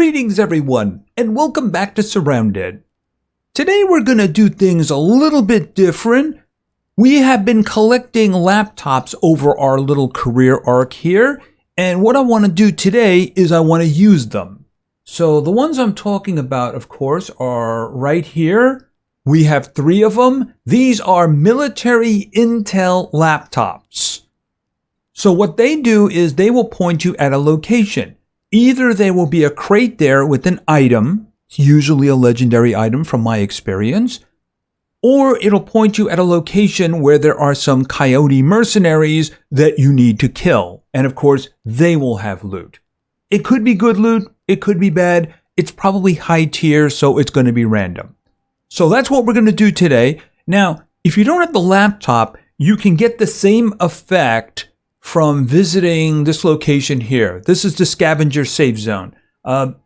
Greetings everyone, and welcome back to SurrounDead. Today we're going to do things a little bit different. We have been collecting laptops over our little career arc here, and what I want to do today is I want to use them. So the ones I'm talking about, of course, are right here. We have 3 of them. These are military Intel laptops. So what they do is they will point you at a location. Either there will be a crate there with an item, usually a legendary item from my experience, or it'll point you at a location where there are some coyote mercenaries that you need to kill. And of course, they will have loot. It could be good loot, it could be bad, it's probably high tier, so it's going to be random. So that's what we're going to do today. Now, if you don't have the laptop, you can get the same effect from visiting this location here. This is the scavenger safe zone.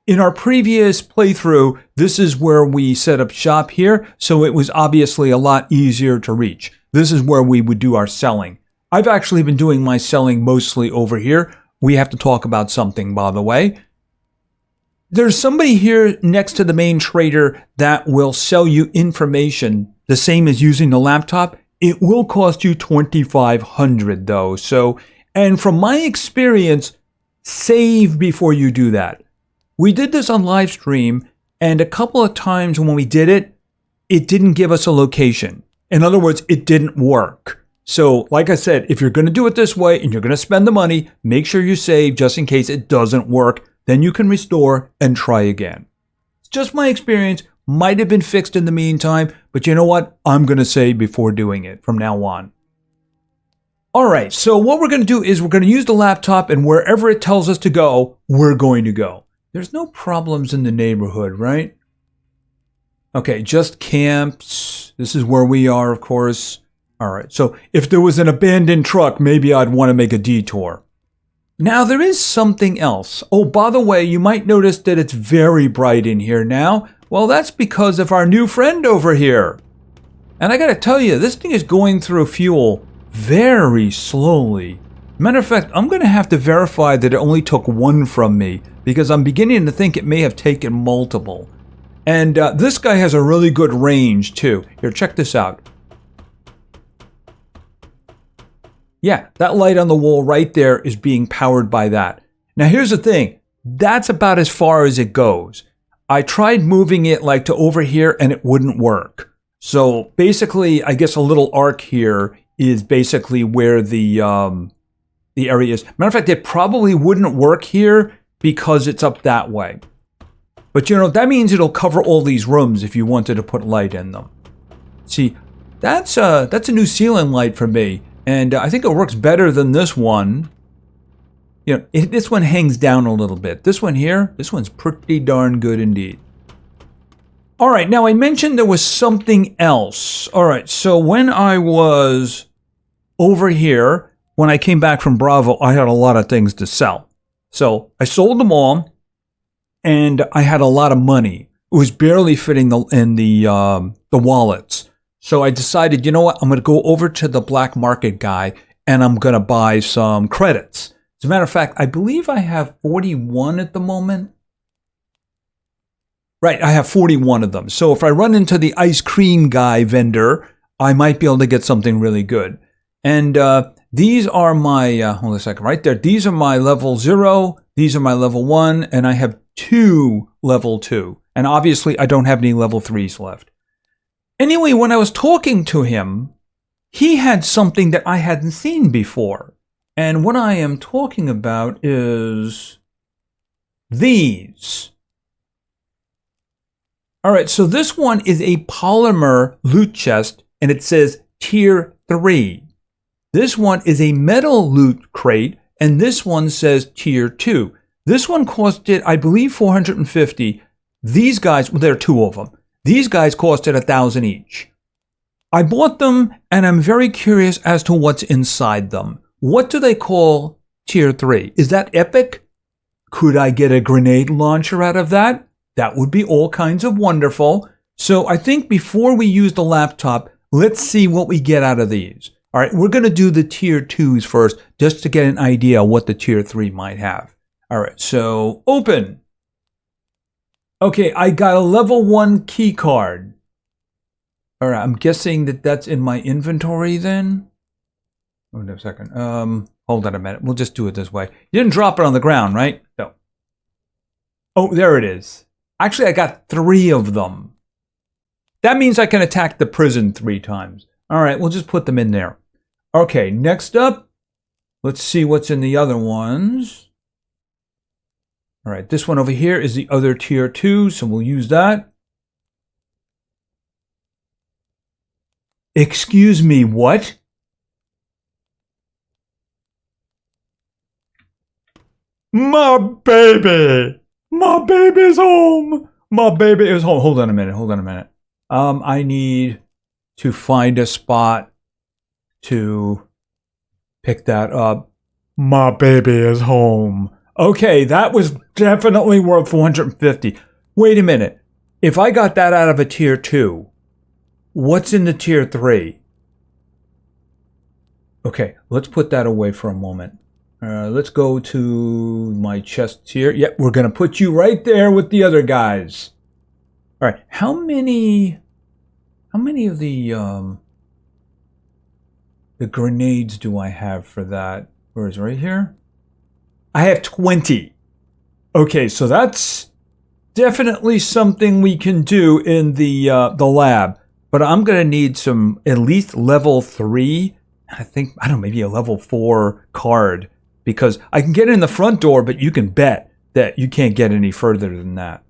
In our previous playthrough, this is where we set up shop here, so it was obviously a lot easier to reach. This is where we would do our selling. I've actually been doing my selling mostly over here. We have to talk about something, by the way. There's somebody here next to the main trader that will sell you information the same as using the laptop. It will cost you $2,500 though. So, and from my experience, save before you do that. We did this on live stream, and a couple of times when we did it, it didn't give us a location. In other words, it didn't work. So, like I said, if you're going to do it this way and you're going to spend the money, make sure you save just in case it doesn't work. Then you can restore and try again. It's just my experience. Might have been fixed in the meantime, but you know what? I'm going to say before doing it from now on. All right, so what we're going to do is we're going to use the laptop, and wherever it tells us to go, we're going to go. There's no problems in the neighborhood, right? Okay, just camps. This is where we are, of course. All right, so if there was an abandoned truck, maybe I'd want to make a detour. Now, there is something else. Oh, by the way, you might notice that it's very bright in here now. Well, that's because of our new friend over here. And I gotta tell you, this thing is going through fuel very slowly. Matter of fact, I'm gonna have to verify that it only took 1 from me, because I'm beginning to think it may have taken multiple. And this guy has a really good range too. Here, check this out. Yeah, that light on the wall right there is being powered by that. Now here's the thing, that's about as far as it goes. I tried moving it like to over here and it wouldn't work. So basically, I guess a little arc here is basically where the area is. Matter of fact, it probably wouldn't work here because it's up that way. But you know, that means it'll cover all these rooms if you wanted to put light in them. See, that's a new ceiling light for me. And I think it works better than this one. You know, this one hangs down a little bit. This one here, this one's pretty darn good indeed. All right, now I mentioned there was something else. All right, so when I was over here, when I came back from Bravo, I had a lot of things to sell. So I sold them all, and I had a lot of money. It was barely fitting in the wallets. So I decided, you know what, I'm going to go over to the black market guy, and I'm going to buy some credits. As a matter of fact, I believe I have 41 at the moment. Right, I have 41 of them. So if I run into the ice cream guy vendor, I might be able to get something really good. And these are my, hold on a second, right there. These are my level 0, these are my level 1, and I have 2 level 2. And obviously I don't have any level 3s left. Anyway, when I was talking to him, he had something that I hadn't seen before. And what I am talking about is these. All right, so this one is a polymer loot chest, and it says Tier 3. This one is a metal loot crate, and this one says Tier 2. This one costed, I believe, $450. These guys, well, there are 2 of them. These guys costed $1,000 each. I bought them, and I'm very curious as to what's inside them. What do they call Tier 3? Is that epic? Could I get a grenade launcher out of that? That would be all kinds of wonderful. So I think before we use the laptop, let's see what we get out of these. All right, we're going to do the Tier 2s first, just to get an idea what the Tier 3 might have. All right, so open. Okay, I got a level 1 key card. All right, I'm guessing that that's in my inventory then. Oh, no, a second. Hold on a minute. We'll just do it this way. You didn't drop it on the ground, right? No. Oh, there it is. Actually, I got 3 of them. That means I can attack the prison 3 times. All right, we'll just put them in there. Okay, next up, let's see what's in the other ones. All right, this one over here is the other tier 2, so we'll use that. Excuse me, what? My baby! My baby's home! My baby is home. Hold on a minute. I need to find a spot to pick that up. My baby is home. Okay, that was definitely worth 450. Wait a minute. If I got that out of a tier 2, what's in the tier 3? Okay, let's put that away for a moment. Let's go to my chest here. Yep, we're going to put you right there with the other guys. All right, how many of the grenades do I have for that? Where is it? Right here? I have 20. Okay, so that's definitely something we can do in the lab. But I'm going to need some at least level 3. I think, I don't know, maybe a level 4 card. Because I can get in the front door, but you can bet that you can't get any further than that.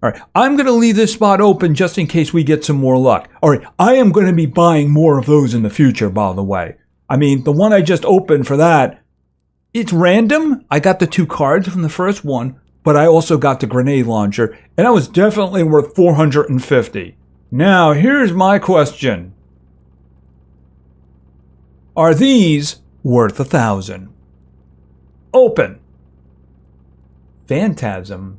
All right, I'm going to leave this spot open just in case we get some more luck. All right, I am going to be buying more of those in the future, by the way. I mean, the one I just opened for that, it's random. I got the 2 cards from the first one, but I also got the grenade launcher, and that was definitely worth 450. Now, here's my question. Are these worth 1,000? Open. Phantasm.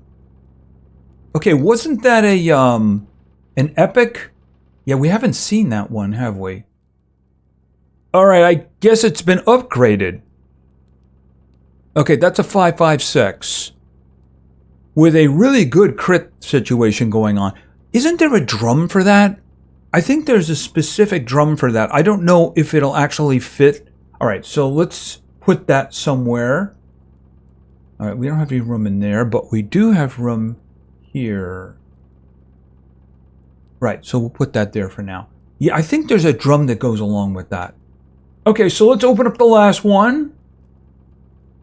Okay, wasn't that a an epic? Yeah, we haven't seen that one, have we? All right, I guess it's been upgraded. Okay, that's a 556 with a really good crit situation going on. Isn't there a drum for that? I think there's a specific drum for that. I don't know if it'll actually fit. All right, so let's put that somewhere. All right, we don't have any room in there, but we do have room here. Right, so we'll put that there for now. Yeah, I think there's a drum that goes along with that. Okay, so let's open up the last one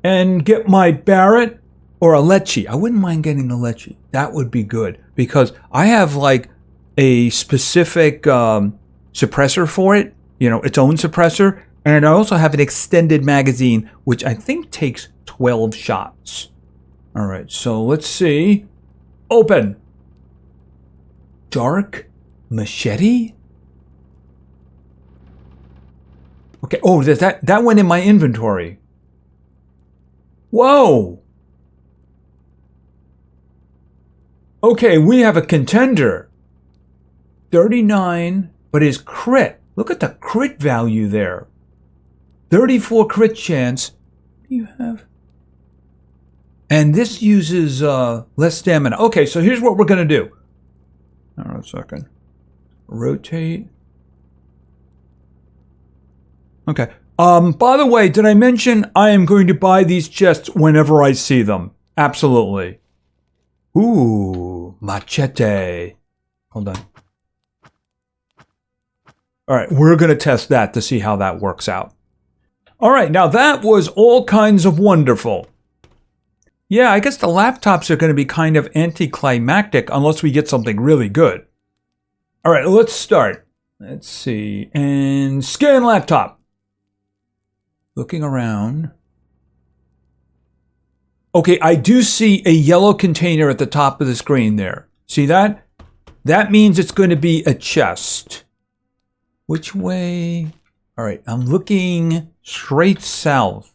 and get my Barrett or a Lecce. I wouldn't mind getting the Lecce. That would be good because I have like a specific suppressor for it, you know, its own suppressor. And I also have an extended magazine, which I think takes 12 shots. All right, so let's see. Open. Dark machete? Okay, oh, there's that went in my inventory. Whoa. Okay, we have a contender. 39, but his crit. Look at the crit value there. 34 crit chance. What do you have? And this uses less stamina. Okay, so here's what we're going to do. Hold on a second. Rotate. Okay. By the way, did I mention I am going to buy these chests whenever I see them? Absolutely. Ooh, machete. Hold on. All right, we're going to test that to see how that works out. All right, now that was all kinds of wonderful. Yeah, I guess the laptops are going to be kind of anticlimactic unless we get something really good. All right, let's start. Let's see. And scan laptop. Looking around. Okay, I do see a yellow container at the top of the screen there. See that? That means it's going to be a chest. Which way? All right, I'm looking straight south.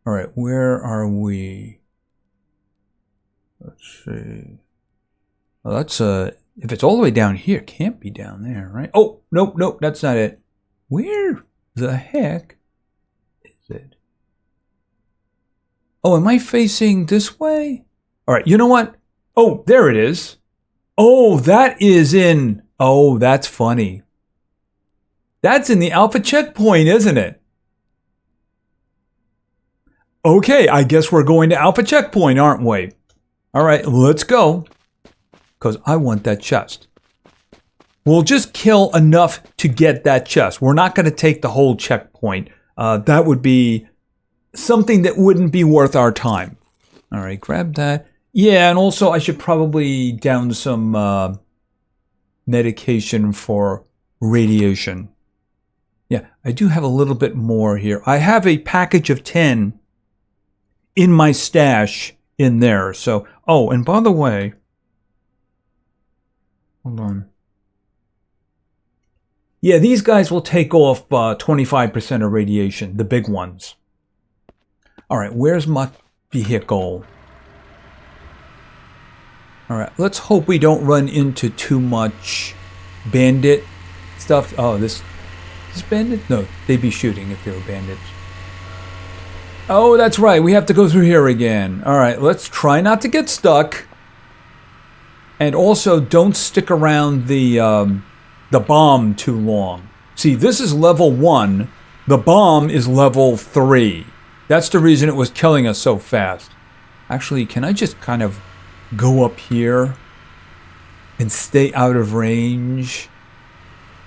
All right, where are we? Let's see. Well, that's if it's all the way down here, it can't be down there, right? Oh, nope, that's not it. Where the heck is it? Oh, am I facing this way? All right, you know what? Oh, there it is. Oh, that is in... Oh, that's funny. That's in the Alpha checkpoint, isn't it? Okay, I guess we're going to Alpha checkpoint, aren't we? All right, let's go. Because I want that chest. We'll just kill enough to get that chest. We're not going to take the whole checkpoint. That would be something that wouldn't be worth our time. All right, grab that. Yeah, and also I should probably down some medication for radiation. Yeah, I do have a little bit more here. I have a package of 10 in my stash in there. So, oh, and by the way, hold on. Yeah, these guys will take off 25% of radiation, the big ones. All right, where's my vehicle? All right, let's hope we don't run into too much bandit stuff. Oh, this bandit? No, they'd be shooting if they were bandits. Oh, that's right. We have to go through here again. All right, let's try not to get stuck. And also, don't stick around the bomb too long. See, this is level 1. The bomb is level 3. That's the reason it was killing us so fast. Actually, can I just kind of go up here and stay out of range?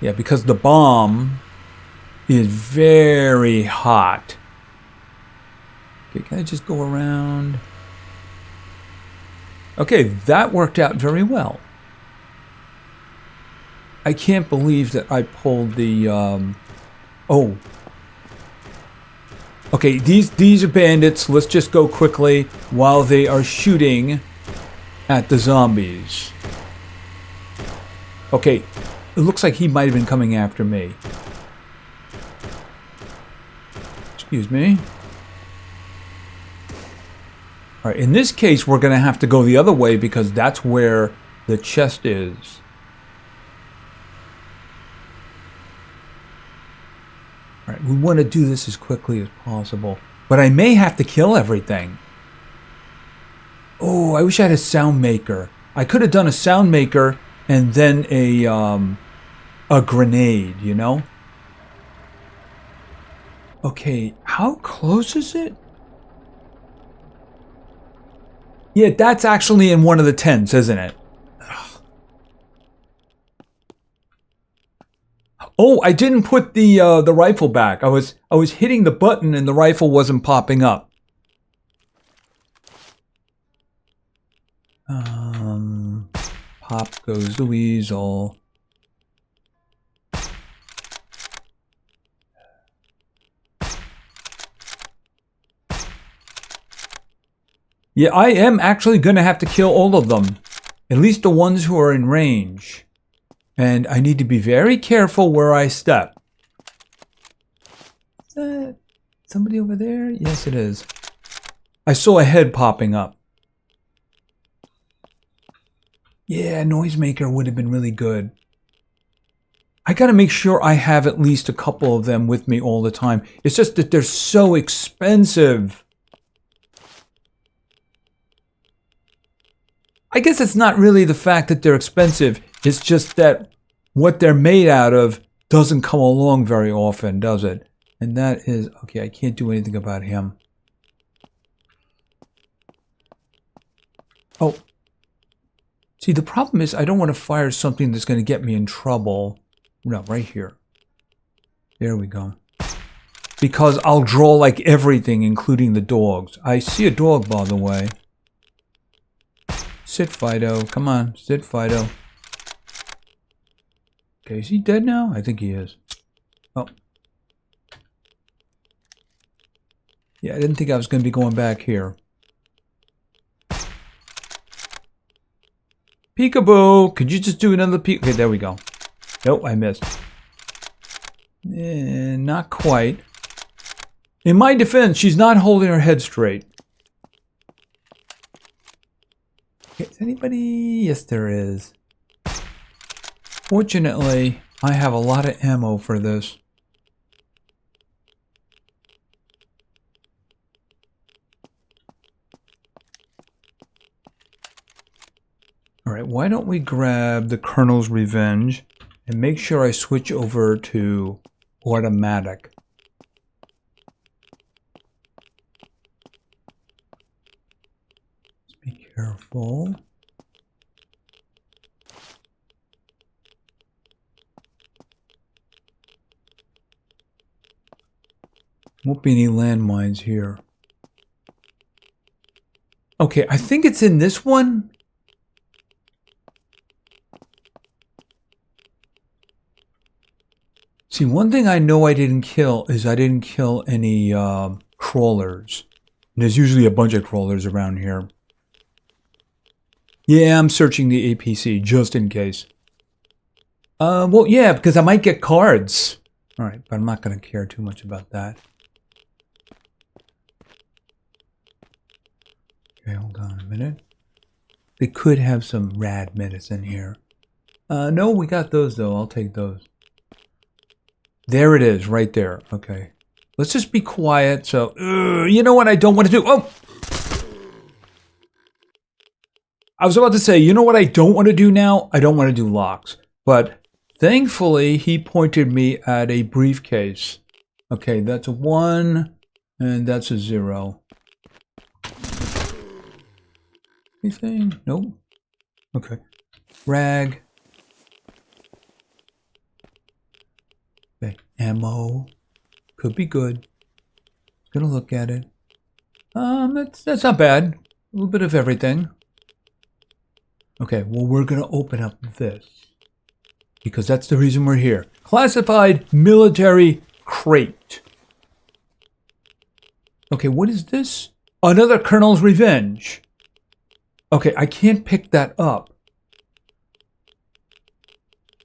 Yeah, because the bomb is very hot. Okay, can I just go around? Okay, that worked out very well. I can't believe that I pulled the, oh. Okay, these are bandits. Let's just go quickly while they are shooting at the zombies. Okay, it looks like he might have been coming after me. Excuse me. All right, in this case, we're going to have to go the other way because that's where the chest is. All right, we want to do this as quickly as possible, but I may have to kill everything. Oh, I wish I had a sound maker. I could have done a sound maker and then a grenade, you know? Okay, how close is it? Yeah, that's actually in one of the tents, isn't it? Oh, I didn't put the rifle back. I was hitting the button and the rifle wasn't popping up. Pop goes the weasel. Yeah, I am actually going to have to kill all of them. At least the ones who are in range. And I need to be very careful where I step. Is that somebody over there? Yes, it is. I saw a head popping up. Yeah, noisemaker would have been really good. I got to make sure I have at least a couple of them with me all the time. It's just that they're so expensive. I guess it's not really the fact that they're expensive. It's just that what they're made out of doesn't come along very often, does it? And that is... Okay, I can't do anything about him. Oh. See, the problem is I don't want to fire something that's going to get me in trouble. No, right here. There we go. Because I'll draw like everything, including the dogs. I see a dog, by the way. Sit, Fido. Come on, sit, Fido. Okay, is he dead now? I think he is. Oh. Yeah, I didn't think I was going to be going back here. Peekaboo! Could you just do another peek? Okay, there we go. Nope, I missed. Not quite. In my defense, she's not holding her head straight. Okay, is anybody? Yes, there is. Fortunately, I have a lot of ammo for this. right, why don't we grab the Colonel's Revenge and make sure I switch over to automatic. Let's be careful. Won't be any landmines here. Okay, I think it's in this one. See, one thing I know I didn't kill is I didn't kill any crawlers. And there's usually a bunch of crawlers around here. Yeah, I'm searching the APC just in case. Well, yeah, because I might get cards. All right, but I'm not going to care too much about that. Okay, hold on a minute. They could have some rad medicine here. No, we got those though. I'll take those. There it is, right there. Okay. Let's just be quiet. So, you know what I don't want to do? Oh! I was about to say, you know what I don't want to do now? I don't want to do locks. But thankfully, he pointed me at a briefcase. Okay, that's a 1, and that's a 0. Anything? Nope. Okay. Rag. Okay. Ammo. Could be good. Gonna look at it. That's not bad. A little bit of everything. Okay, well, we're gonna open up this because that's the reason we're here. Classified military crate. Okay, what is this? Another Colonel's Revenge. Okay, I can't pick that up.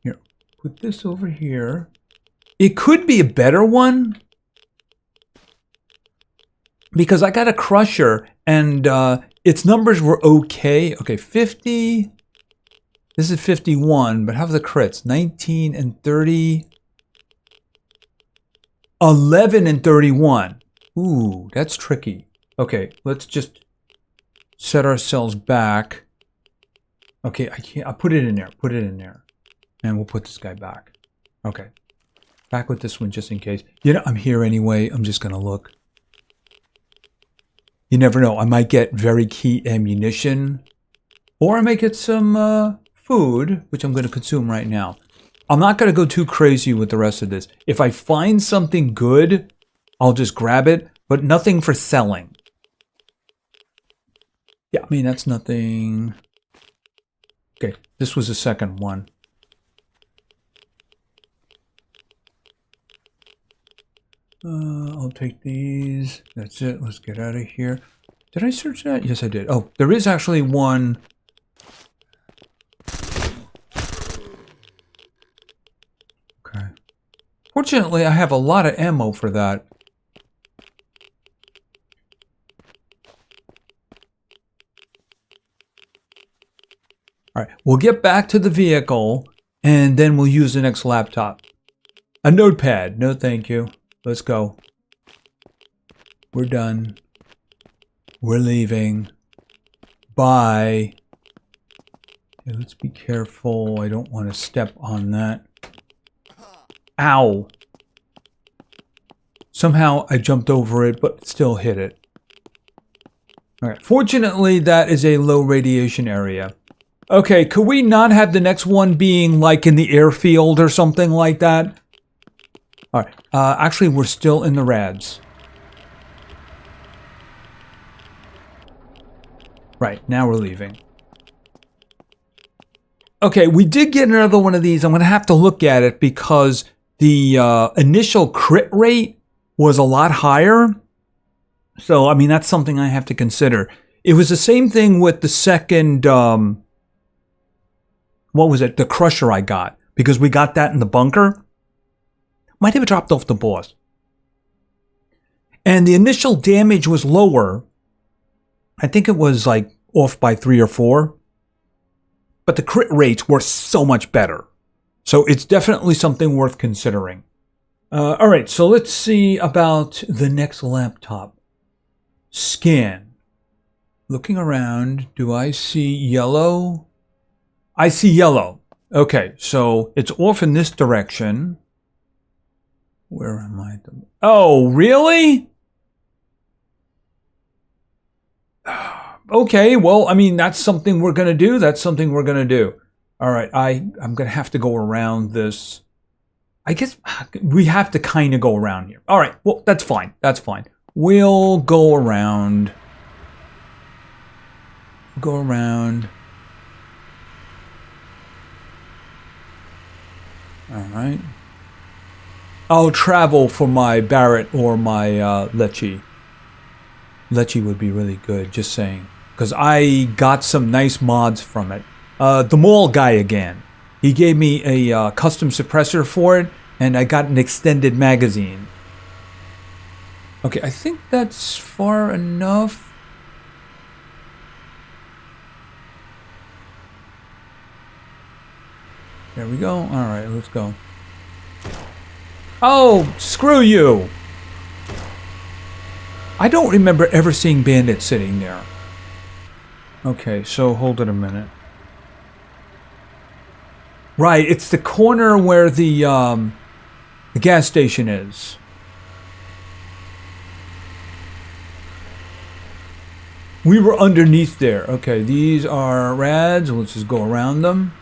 Here, put this over here. It could be a better one because I got a crusher and its numbers were okay. Okay, 50. This is 51, but how are the crits? 19 and 30. 11 and 31. Ooh, that's tricky. Okay, let's just set ourselves back. Okay, I can't. I'll put it in there. Put it in there. And we'll put this guy back. Okay. Back with this one just in case. You know, I'm here anyway. I'm just going to look. You never know. I might get very key ammunition. Or I might get some food, which I'm going to consume right now. I'm not going to go too crazy with the rest of this. If I find something good, I'll just grab it. But nothing for selling. Yeah, I mean, that's nothing. Okay, this was the second one. I'll take these. That's it. Let's get out of here. Did I search that? Yes, I did. Oh, there is actually one. Okay. Fortunately, I have a lot of ammo for that. All right, we'll get back to the vehicle, and then we'll use the next laptop. A notepad. No, thank you. Let's go. We're done. We're leaving. Bye. Okay, let's be careful. I don't want to step on that. Ow. Somehow I jumped over it, but still hit it. All right. Fortunately, that is a low radiation area. Okay, could we not have the next one being like in the airfield or something like that? All right. Actually, we're still in the rads. Right, now we're leaving. Okay, we did get another one of these. I'm going to have to look at it because the initial crit rate was a lot higher. So, I mean, that's something I have to consider. It was the same thing with the second... what was it? The crusher I got. Because we got that in the bunker. Might have dropped off the boss. And the initial damage was lower. I think it was like off by 3 or 4. But the crit rates were so much better. So it's definitely something worth considering. Alright, so let's see about the next laptop. Scan. Looking around, do I see yellow? I see yellow. Okay, so it's off in this direction. Where am I? Oh, really? Okay, well, I mean, that's something we're going to do. That's something we're going to do. All right, I'm going to have to go around this. I guess we have to kind of go around here. All right, well, that's fine. That's fine. We'll go around. Go around. All right. I'll travel for my Barrett or my Lecce. Lecce would be really good, just saying. Because I got some nice mods from it. The mall guy again. He gave me a custom suppressor for it, and I got an extended magazine. Okay, I think that's far enough. There we go. Alright, let's go. Oh, screw you! I don't remember ever seeing bandits sitting there. Okay, so hold it a minute. Right, it's the corner where the gas station is. We were underneath there. Okay, these are rads. Let's just go around them.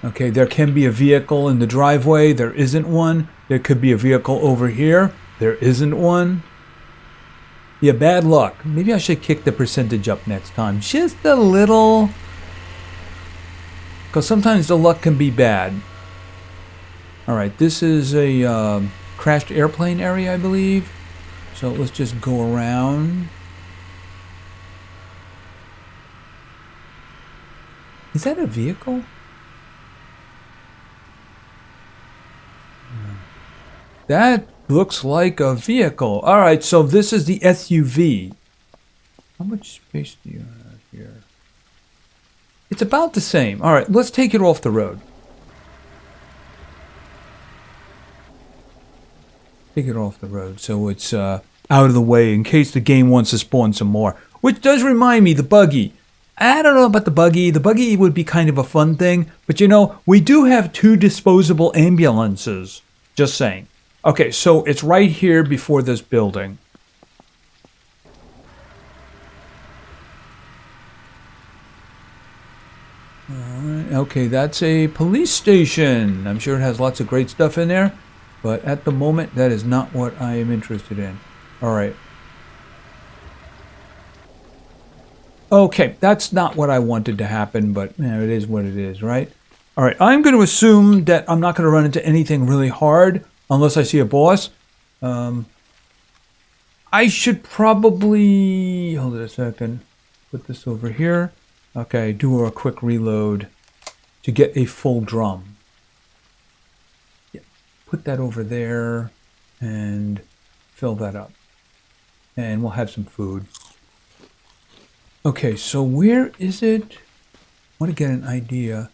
Okay, there can be a vehicle in the driveway. There isn't one. There could be a vehicle over here. There isn't one. Yeah, bad luck. Maybe I should kick the percentage up next time. Just a little. Because sometimes the luck can be bad. Alright, this is a crashed airplane area, I believe. So let's just go around. Is that a vehicle? That looks like a vehicle. Alright, so this is the SUV. How much space do you have here? It's about the same. Alright, let's take it off the road. Take it off the road so it's out of the way in case the game wants to spawn some more. Which does remind me, the buggy. I don't know about the buggy. The buggy would be kind of a fun thing. But you know, we do have 2 disposable ambulances. Just saying. Okay, so it's right here before this building. Alright, okay, that's a police station. I'm sure it has lots of great stuff in there. But at the moment, that is not what I am interested in. Alright. Okay, that's not what I wanted to happen, but you know, it is what it is, right? Alright, I'm going to assume that I'm not going to run into anything really hard. Unless I see a boss. I should probably... Hold it a second. Put this over here. Okay, do a quick reload to get a full drum. Yeah, put that over there and fill that up. And we'll have some food. Okay, so where is it? I want to get an idea.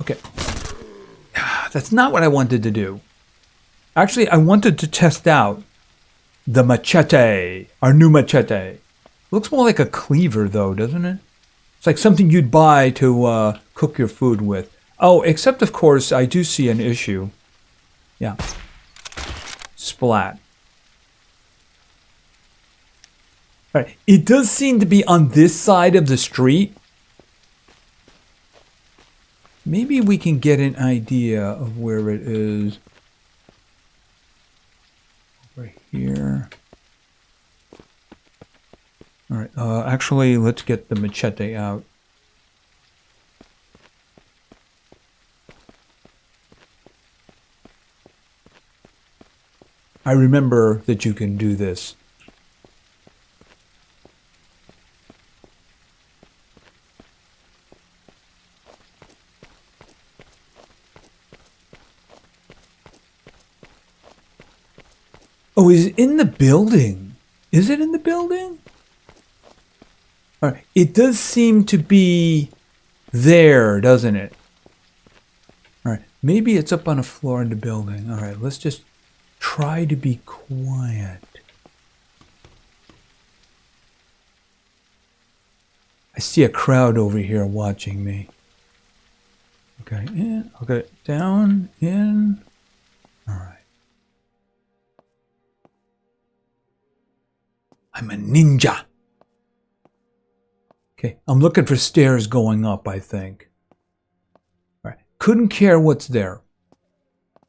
Okay. That's not what I wanted to do. Actually, I wanted to test out the machete, our new machete. Looks more like a cleaver, though, doesn't it? It's like something you'd buy to cook your food with. Oh, except, of course, I do see an issue. Yeah. Splat. All right. It does seem to be on this side of the street. Maybe we can get an idea of where it is. Over here. Alright, actually, let's get the machete out. I remember that you can do this. Oh, is it in the building? Is it in the building? All right. It does seem to be there, doesn't it? All right. Maybe it's up on a floor in the building. All right. Let's just try to be quiet. I see a crowd over here watching me. Okay, in. Okay, down, in. All right. I'm a ninja. Okay, I'm looking for stairs going up, I think. All right. Couldn't care what's there.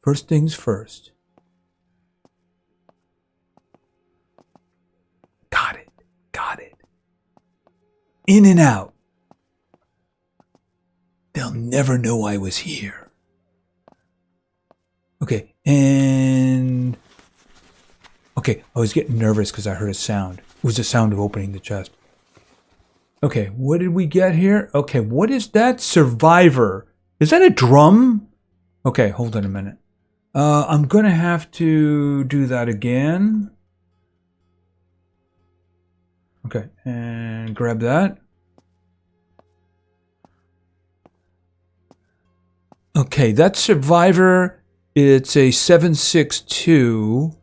First things first. Got it. Got it. In and out. They'll never know I was here. Okay, and... Okay, I was getting nervous because I heard a sound. It was the sound of opening the chest. Okay, what did we get here? Okay, what is that? Survivor. Is that a drum? Okay, hold on a minute. I'm gonna have to do that again. Okay, and grab that. Okay, that's Survivor. It's a 762.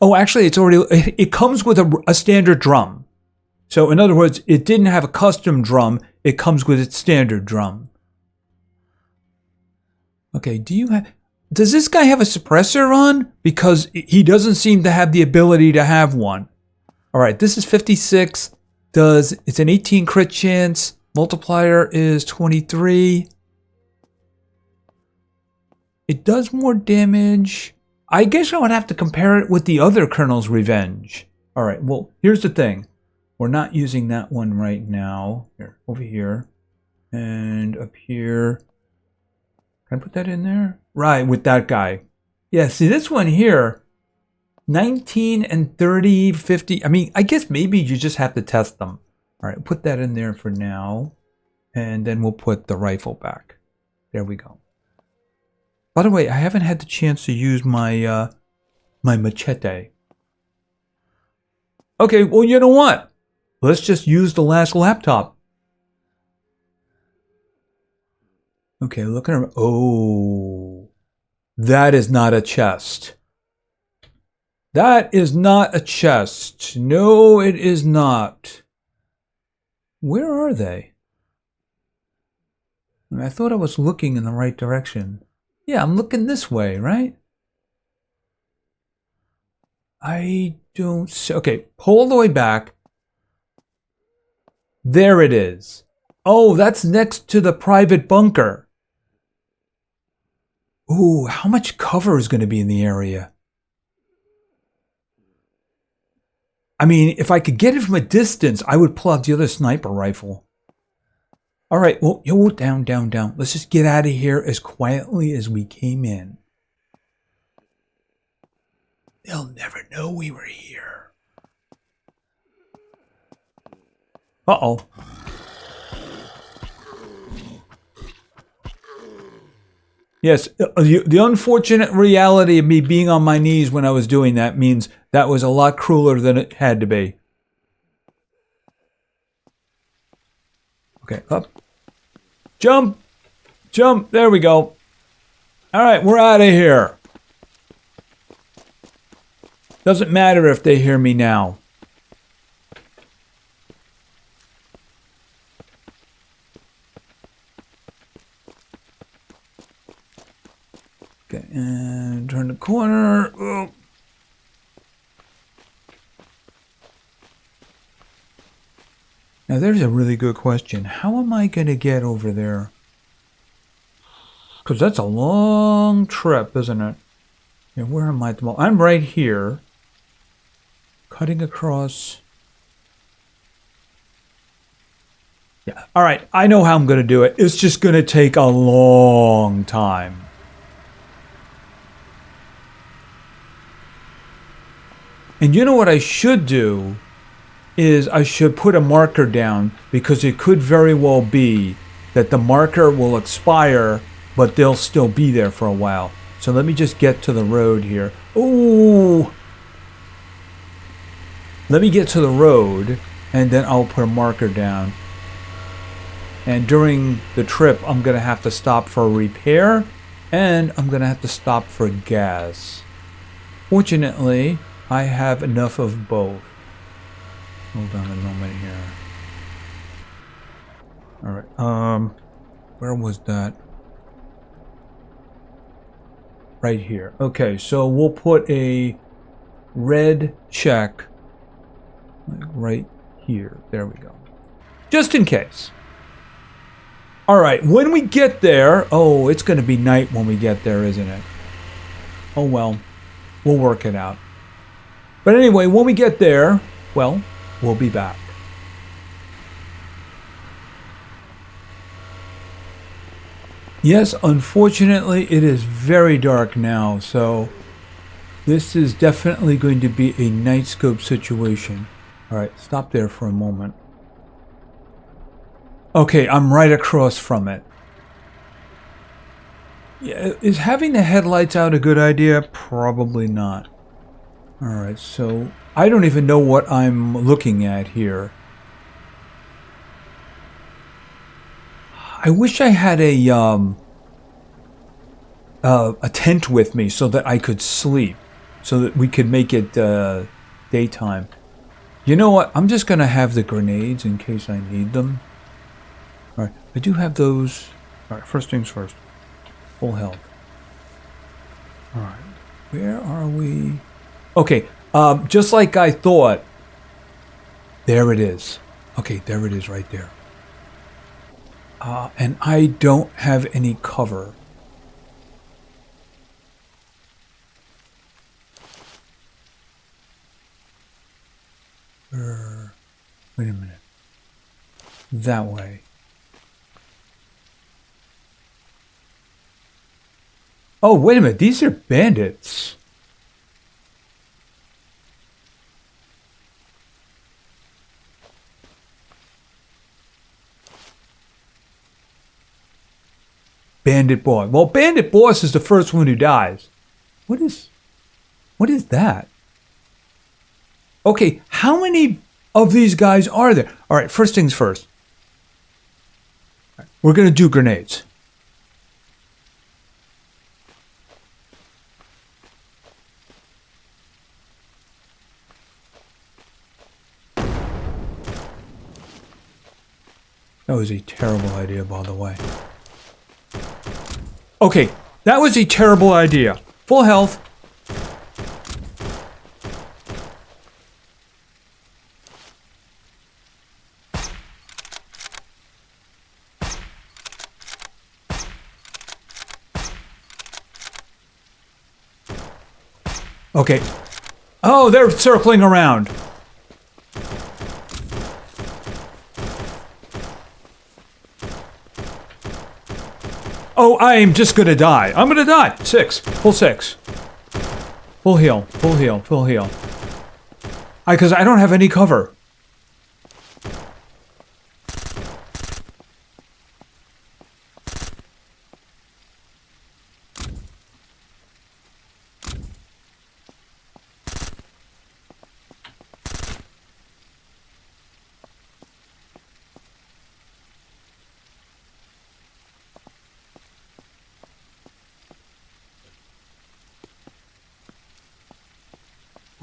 Oh, actually, it's already... It comes with a standard drum. So, in other words, it didn't have a custom drum. It comes with its standard drum. Okay, do you have... Does this guy have a suppressor on? Because he doesn't seem to have the ability to have one. All right, this is 56. It's an 18 crit chance. Multiplier is 23. It does more damage. I guess I would have to compare it with the other Colonel's Revenge. All right, well, here's the thing. We're not using that one right now. Here, over here. And up here. Can I put that in there? Right, with that guy. Yeah, see, this one here, 19 and 30, 50. I mean, I guess maybe you just have to test them. All right, put that in there for now. And then we'll put the rifle back. There we go. By the way, I haven't had the chance to use my my machete. Okay, well, you know what? Let's just use the last laptop. Okay, look at him. Oh, that is not a chest. That is not a chest. No, it is not. Where are they? I thought I was looking in the right direction. Yeah, I'm looking this way, right? I don't see. Okay, pull all the way back. There it is. Oh, that's next to the private bunker. Ooh, how much cover is going to be in the area? I mean, if I could get it from a distance, I would pull out the other sniper rifle. All right, well, yo, down, down, down. Let's just get out of here as quietly as we came in. They'll never know we were here. Uh-oh. Yes, the unfortunate reality of me being on my knees when I was doing that means that was a lot crueler than it had to be. Okay, up. Jump! Jump! There we go. Alright, we're out of here. Doesn't matter if they hear me now. Okay, and turn the corner. Oh. Now there's a really good question. How am I going to get over there? Because that's a long trip, isn't it? Yeah, where am I at the moment? I'm right here. Cutting across. Yeah, all right. I know how I'm going to do it. It's just going to take a long time. And you know what I should do? Is I should put a marker down, because it could very well be that the marker will expire, but they'll still be there for a while. So let me just get to the road here. Ooh! Let me get to the road, and then I'll put a marker down. And during the trip, I'm going to have to stop for repair, and I'm going to have to stop for gas. Fortunately, I have enough of both. Hold on a moment here. Alright, where was that? Right here. Okay, so we'll put a red check right here. There we go. Just in case. Alright, when we get there... Oh, it's going to be night when we get there, isn't it? Oh well, we'll work it out. But anyway, when we get there, well, we'll be back. Yes, unfortunately, it is very dark now, so this is definitely going to be a night scope situation. Alright, stop there for a moment. Okay, I'm right across from it. Yeah, is having the headlights out a good idea? Probably not. Alright, so I don't even know what I'm looking at here. I wish I had a tent with me so that I could sleep, so that we could make it daytime. You know what? I'm just gonna have the grenades in case I need them. All right, I do have those. All right, first things first. Full health. All right, where are we? Okay, just like I thought. There it is. Okay, there it is right there. And I don't have any cover. Wait a minute. That way. Oh, wait a minute. These are bandits. Bandit boss. Well, bandit boss is the first one who dies. What is that? Okay, how many of these guys are there? All right, first things first. We're going to do grenades. That was a terrible idea, by the way. Okay, that was a terrible idea. Full health. Okay. Oh, they're circling around. Oh, I'm just gonna die. I'm gonna die. 6. Full 6. Full heal. Full heal. Full heal. Because I don't have any cover.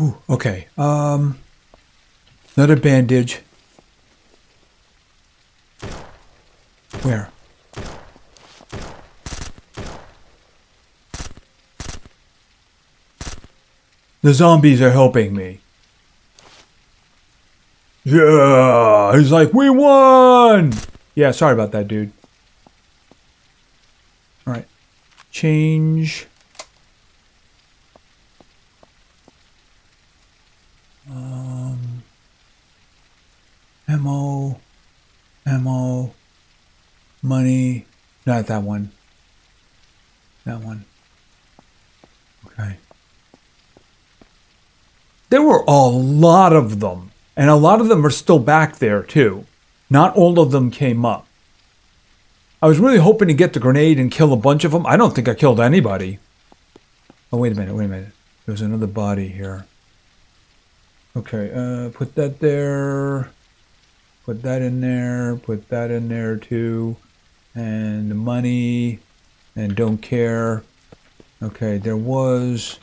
Ooh, okay. Another bandage. Where? The zombies are helping me. Yeah! He's like, we won! Yeah, sorry about that, dude. Alright. Change. Ammo, money, not that one. That one. Okay. There were a lot of them, and a lot of them are still back there too. Not all of them came up. I was really hoping to get the grenade and kill a bunch of them. I don't think I killed anybody. Oh, wait a minute. There's another body here. Okay, put that there. Put that in there. Put that in there too. And the money. And don't care. Okay, there was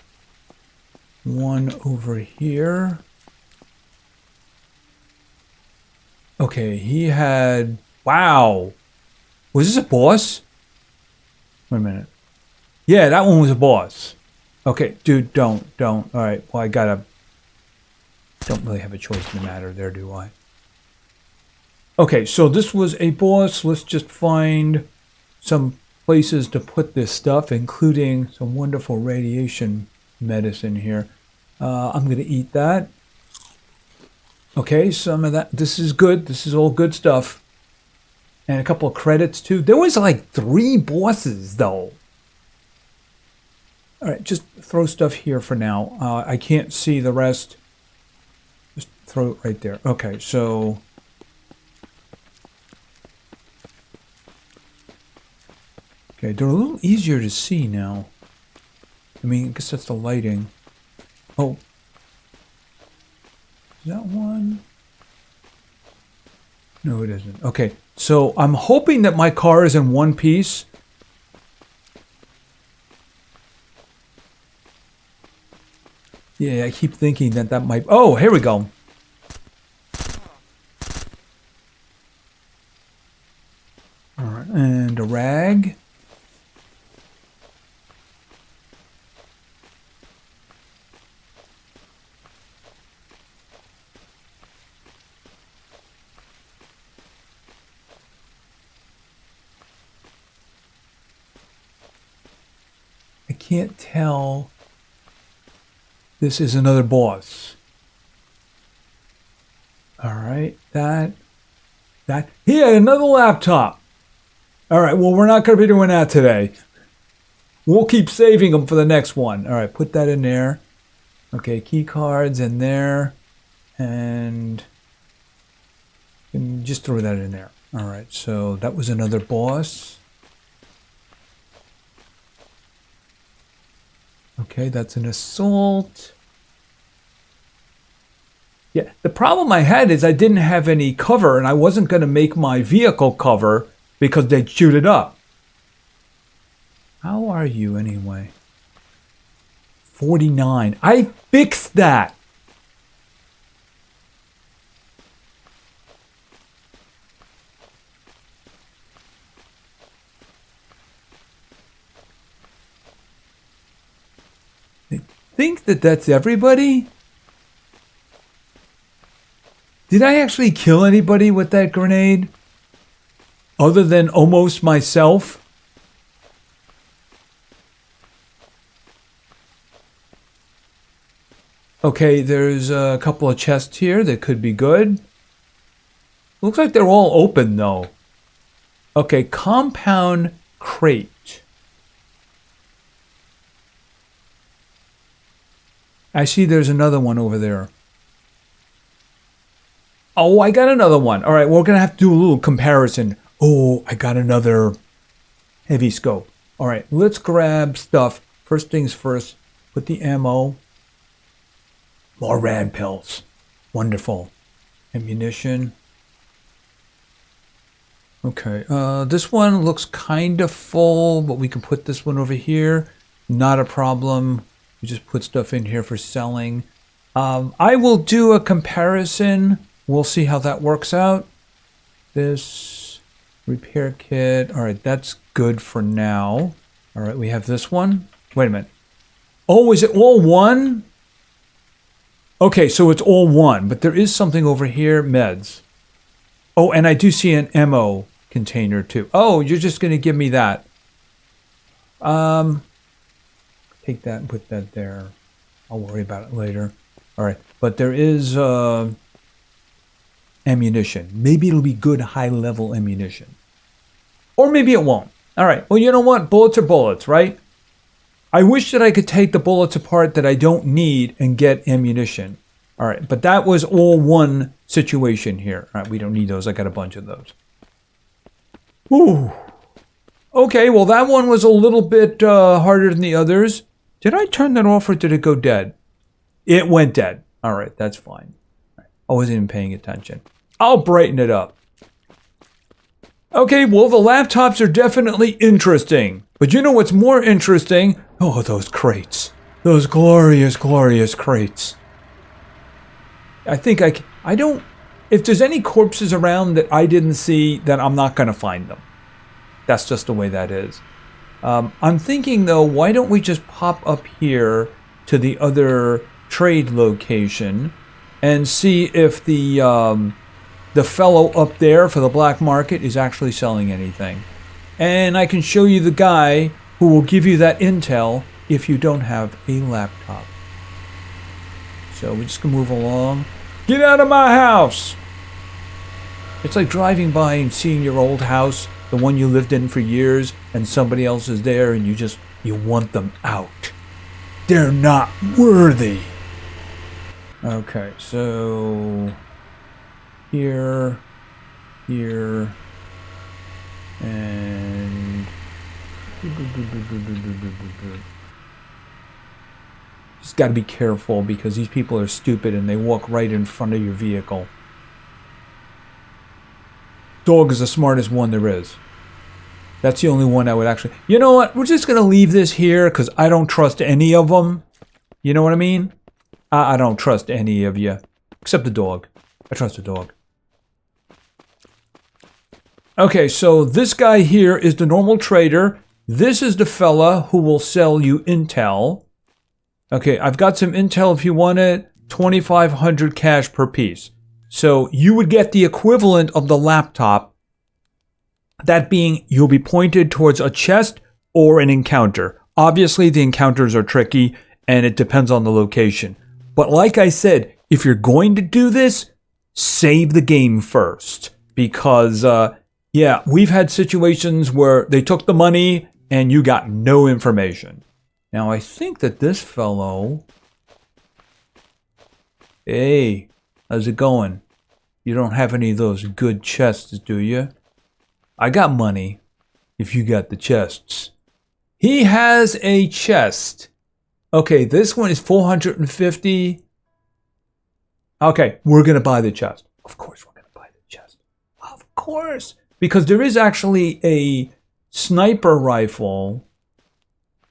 one over here. Okay, he had... Wow. Was this a boss? Wait a minute. Yeah, that one was a boss. Okay, dude, don't. Alright, well, I gotta... Don't really have a choice in the matter there, do I? Okay, so this was a boss. Let's just find some places to put this stuff, including some wonderful radiation medicine here. I'm going to eat that. Okay, some of that. This is good. This is all good stuff. And a couple of credits, too. There was like 3 bosses, though. All right, just throw stuff here for now. I can't see the rest. Just throw it right there. Okay, so... Okay, they're a little easier to see now. I mean, I guess that's the lighting. Oh. Is that one? No, it isn't. Okay, so I'm hoping that my car is in one piece. Yeah, I keep thinking that that might... Oh, here we go. All right, and a rag. I can't tell. This is another boss. All right, that. He had another laptop. All right, well, we're not going to be doing that today. We'll keep saving them for the next one. All right, put that in there. Okay, key cards in there. And just throw that in there. All right, so that was another boss. Okay, that's an assault. Yeah, the problem I had is I didn't have any cover, and I wasn't going to make my vehicle cover because they'd shoot it up. How are you anyway? 49. I fixed that. I think that that's everybody. Did I actually kill anybody with that grenade? Other than almost myself? Okay, there's a couple of chests here that could be good. Looks like they're all open though. Okay, compound crate. I see there's another one over there. Oh, I got another one. All right, we're going to have to do a little comparison. Oh, I got another heavy scope. All right, let's grab stuff. First things first, put the ammo. More rad pills. Wonderful. Ammunition. Okay, this one looks kind of full, but we can put this one over here. Not a problem. We just put stuff in here for selling. I will do a comparison. We'll see how that works out. This repair kit. All right, that's good for now. All right, we have this one. Wait a minute. Oh, is it all one? Okay, so it's all one, but there is something over here. Meds. Oh, and I do see an ammo container too. Oh, you're just going to give me that. Take that and put that there. I'll worry about it later. All right, but there is ammunition. Maybe it'll be good high-level ammunition. Or maybe it won't. All right, well, you know what? Bullets are bullets, right? I wish that I could take the bullets apart that I don't need and get ammunition. All right, but that was all one situation here. All right, we don't need those. I got a bunch of those. Ooh. Okay, well, that one was a little bit harder than the others. Did I turn that off or did it go dead? It went dead. All right, that's fine. I wasn't even paying attention. I'll brighten it up. Okay, well, the laptops are definitely interesting. But you know what's more interesting? Oh, those crates. Those glorious, glorious crates. I think I don't... if there's any corpses around that I didn't see, then I'm not going to find them. That's just the way that is. I'm thinking, though, why don't we just pop up here to the other trade location and see if the fellow up there for the black market is actually selling anything. And I can show you the guy who will give you that intel if you don't have a laptop. So we're just going to move along. Get out of my house! It's like driving by and seeing your old house, the one you lived in for years, and somebody else is there and you want them out. They're not worthy. Okay, so here, and just got to be careful because these people are stupid and they walk right in front of your vehicle. Dog is the smartest one there is. That's the only one I would actually... You know what? We're just going to leave this here because I don't trust any of them. You know what I mean? I don't trust any of you. Except the dog. I trust the dog. Okay, so this guy here is the normal trader. This is the fella who will sell you intel. Okay, I've got some intel if you want it. 2,500 cash per piece. So you would get the equivalent of the laptop. That being, you'll be pointed towards a chest or an encounter. Obviously, the encounters are tricky and it depends on the location. But like I said, if you're going to do this, save the game first. Because, yeah, we've had situations where they took the money and you got no information. Now, I think that this fellow... Hey, how's it going? You don't have any of those good chests, do you? I got money if you got the chests. He has a chest. Okay, this one is 450. Okay, we're going to buy the chest. Of course we're going to buy the chest. Of course. Because there is actually a sniper rifle.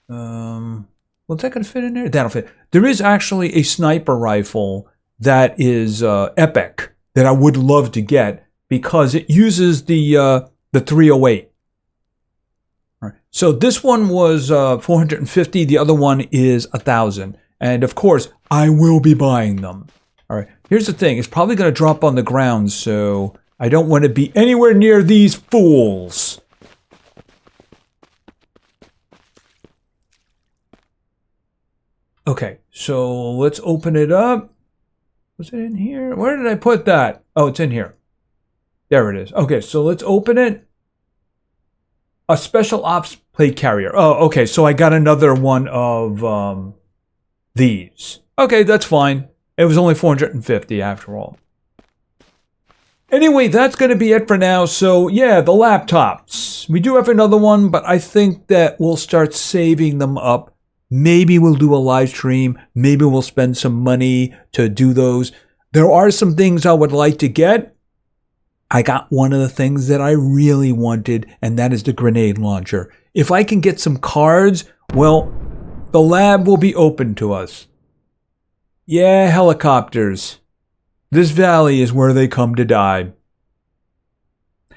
What's that going to fit in there? That'll fit. There is actually a sniper rifle that is epic that I would love to get because it uses the 308. All right. So this one was 450. The other one is 1,000. And of course, I will be buying them. All right. Here's the thing. It's probably going to drop on the ground, so I don't want to be anywhere near these fools. Okay. So let's open it up. Was it in here? Where did I put that? Oh, it's in here. There it is. Okay, so let's open it. A special ops plate carrier. Oh, okay, so I got another one of these. Okay, that's fine. It was only 450 after all. Anyway, that's going to be it for now. So, yeah, the laptops. We do have another one, but I think that we'll start saving them up. Maybe we'll do a live stream. Maybe we'll spend some money to do those. There are some things I would like to get. I got one of the things that I really wanted, and that is the grenade launcher. If I can get some cards, well, the lab will be open to us. Yeah, helicopters. This valley is where they come to die.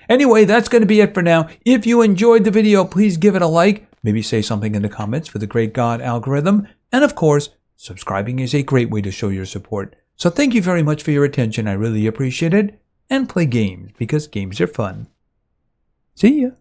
Anyway, that's going to be it for now. If you enjoyed the video, please give it a like. Maybe say something in the comments for the great God algorithm. And of course, subscribing is a great way to show your support. So thank you very much for your attention. I really appreciate it. And play games because games are fun. See ya.